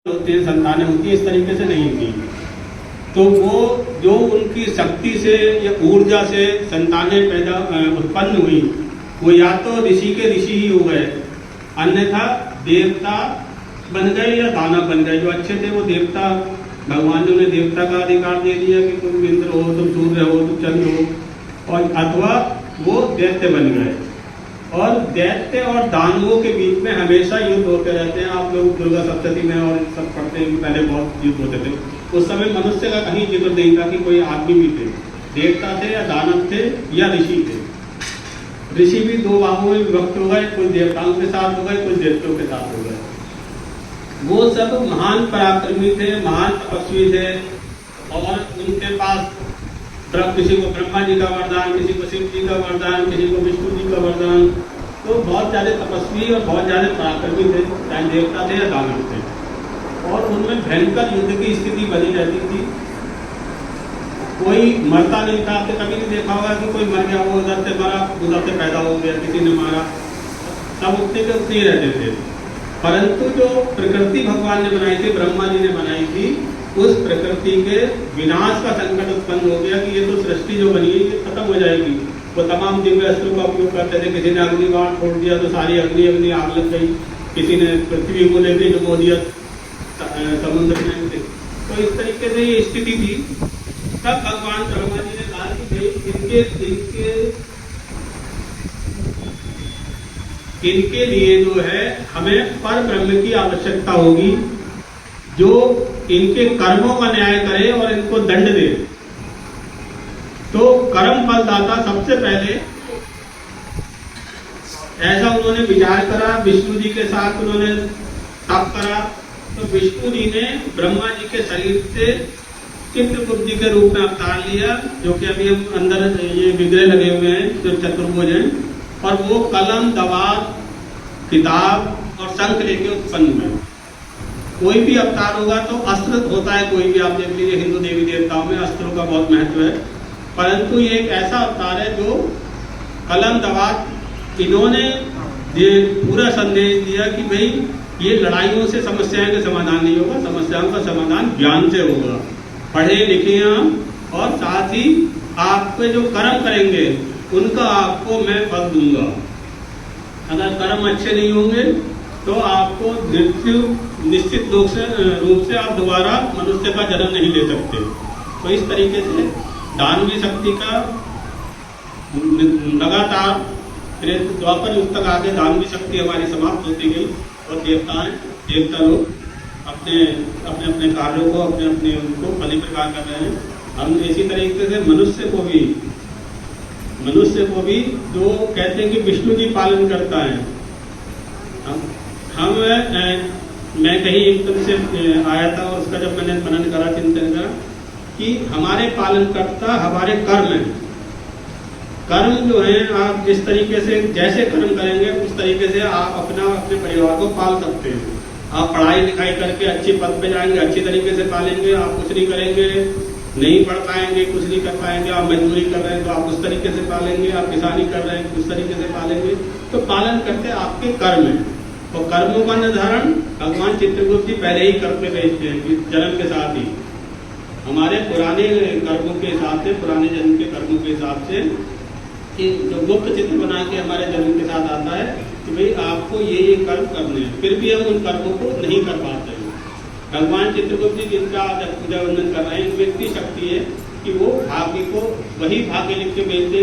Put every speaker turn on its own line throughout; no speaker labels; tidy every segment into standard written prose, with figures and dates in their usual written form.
होती है, संतानें होती है, इस तरीके से नहीं होती। तो वो जो उनकी शक्ति से या ऊर्जा से संतानें पैदा उत्पन्न हुई, वो या तो ऋषि के ऋषि ही हो गए, अन्यथा देवता बन गए या दानव बन गए। जो अच्छे थे वो देवता, भगवान ने उन्हें देवता का अधिकार दे दिया कि तुम इंद्र हो, तुम सूर्य हो, तुम चंद्र हो, और अथवा वो दैत्य बन गए। और दैत्य और दानवों के बीच में हमेशा युद्ध होते रहते हैं। आप लोग दुर्गा सप्तशती में और सब पढ़ते हैं कि पहले बहुत युद्ध होते थे। उस समय मनुष्य का कहीं जिक्र नहीं था कि कोई आदमी भी थे, देवता थे या दानव थे या ऋषि थे। ऋषि भी दो भागों में विभक्त हो गए, कुछ देवताओं के साथ हो गए, कुछ दैत्यों के साथ हो गए। वो सब महान पराक्रमी थे, महान तपस्वी थे, और उनके पास किसी को ब्रह्मा जी का वरदान, किसी को शिव जी का वरदान, किसी को विष्णु जी का वरदान। तो बहुत ज़्यादा तपस्वी और बहुत ज़्यादा पराक्रमी थे, चाहे देवता थे या दानव थे। और उनमें भयंकर युद्ध की स्थिति बनी रहती थी। कोई मरता नहीं था। आपने कभी नहीं देखा होगा कि कोई मर गया, वो उधर से मरा, उधर से पैदा हो गया, किसी ने मारा, सब उतने के उतने ही रहते थे। परंतु जो प्रकृति भगवान ने बनाई थी, ब्रह्मा जी ने बनाई थी, उस प्रकृति के विनाश का संकट उत्पन्न हो गया कि ये तो सृष्टि जो बनी है ये खत्म हो जाएगी। वो तमाम दिव्य अस्त्रों का उपयोग करते थे। किसी ने अग्निबाण छोड़ दिया तो सारी अग्नि आग लग गई, किसी ने पृथ्वी को लेकर डुबो दिया समुद्र में। तो इस तरीके से ये स्थिति थी। तब भगवान ब्रह्मा जी ने कहा कि इनके लिए जो है हमें पर ब्रह्म की आवश्यकता होगी, जो इनके कर्मों का न्याय करे और इनको दंड दे। तो कर्म फलदाता सबसे पहले ऐसा उन्होंने विचार करा। विष्णु जी के साथ उन्होंने तप करा। तो विष्णु जी ने ब्रह्मा जी के शरीर से चित्रगुप्त जी के रूप में अवतार लिया, जो कि अभी हम अंदर ये विग्रह लगे हुए हैं जो चतुर्भुज हैं। और वो कलम, दवात, किताब और शंख लेके उत्पन्न हुए। कोई भी अवतार होगा तो अस्त्र होता है, कोई भी आप देख लीजिए हिंदू देवी देवताओं में अस्त्रों का बहुत महत्व है। परंतु ये एक ऐसा अवतार है जो कलम, दवात, इन्होंने ये पूरा संदेश दिया कि भाई ये लड़ाइयों से समस्याओं का समाधान नहीं होगा, समस्याओं का समाधान ज्ञान से होगा। पढ़े लिखे हम, और साथ ही आपके जो कर्म करेंगे उनका आपको मैं फल दूंगा। अगर कर्म अच्छे नहीं होंगे तो आपको मृत्यु निश्चित रूप से आप दोबारा मनुष्य का जन्म नहीं ले सकते। तो इस तरीके से दानवी शक्ति का लगातार द्वापर युग तक आगे दानवी शक्ति हमारी समाप्त होती गई, और देवता लोग अपने अपने कार्यों को अपने उनको फलीप्रकार कर रहे हैं। हम इसी तरीके से मनुष्य को भी जो कहते हैं कि विष्णु जी पालन करता है। मैं कहीं एकदम से आया था, और उसका जब मैंने मनन करा, चिंतन करा कि हमारे पालनकर्ता हमारे कर्म हैं। कर्म जो है, आप जिस तरीके से जैसे कर्म करेंगे उस तरीके से आप अपने परिवार को पाल सकते हैं। आप पढ़ाई लिखाई करके अच्छे पद पे जाएंगे, अच्छी तरीके से पालेंगे। आप कुछ नहीं करेंगे, नहीं पढ़ पाएंगे, कुछ नहीं कर पाएंगे, आप मजदूरी कर रहे हैं तो आप उस तरीके से पालेंगे, आप किसानी कर रहे हैं उस तरीके से पालेंगे। तो पालन करते आपके कर्म है, और कर्मों का निर्धारण भगवान चित्रगुप्त जी पहले ही करते भेजते हैं कि जन्म के साथ ही हमारे पुराने कर्मों के हिसाब से, पुराने जन्म के कर्मों के हिसाब से, कि जो गुप्त चित्र बना के हमारे जन्म के साथ आता है कि भाई आपको ये कर्म करने हैं। फिर भी हम उन कर्मों को नहीं कर पाते हैं। भगवान चित्रगुप्त जी जिनका आज पूजा वंदन कर रहे हैं, उनमें इतनी शक्ति है कि वो भाग्य को वही भाग्य लिख के भेजते,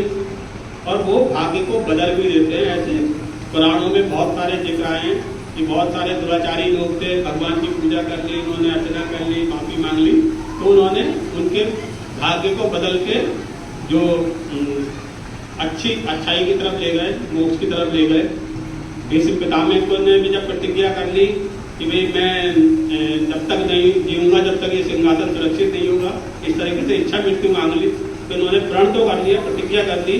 और वो भाग्य को बदल भी देते हैं। ऐसे पुराणों में बहुत सारे जिक्र आए हैं कि बहुत सारे दुराचारी लोग थे, भगवान की पूजा कर ली, उन्होंने अर्चना कर ली, माफी मांग ली, तो उन्होंने उनके भाग्य को बदल के जो अच्छाई की तरफ ले गए, मोक्ष की तरफ ले गए। इस पितामह ने भी जब प्रतिज्ञा कर ली कि भाई मैं जब तक नहीं जीऊंगा, जब तक ये सिंहासन सुरक्षित नहीं होगा, इस तरीके से इच्छा मृत्यु मांग ली, तो उन्होंने प्रण तो कर लिया, प्रतिज्ञा कर ली।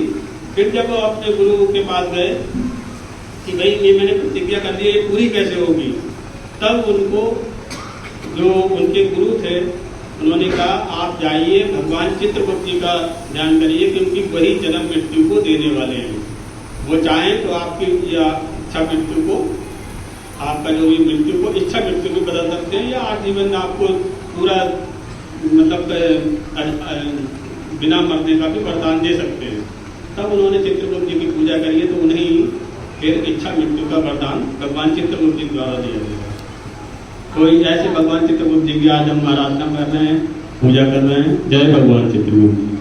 फिर जब वो अपने गुरु के पास गए कि भाई ये मैंने प्रतिज्ञा कर दी, ये पूरी कैसे होगी, तब उनको जो उनके गुरु थे उन्होंने कहा आप जाइए भगवान चित्रगुप्त जी का ध्यान करिए, क्योंकि वही जन्म मृत्यु को देने वाले हैं। वो चाहें तो आपकी या इच्छा मृत्यु को आपका जो भी मृत्यु को इच्छा मृत्यु को बदल सकते हैं, या आजीवन आपको पूरा मतलब बिना मरने का भी वरदान दे सकते हैं। तब उन्होंने चित्रगुप्त जी की पूजा करी है, तो उन्हें फिर इच्छा मृत्यु का वरदान भगवान चित्रगुप्त जी द्वारा दिया गया। कोई ऐसे भगवान चित्रगुप्त जी की आज हम आराधना कर रहे हैं, पूजा कर रहे हैं। जय भगवान चित्रगुप्त जी।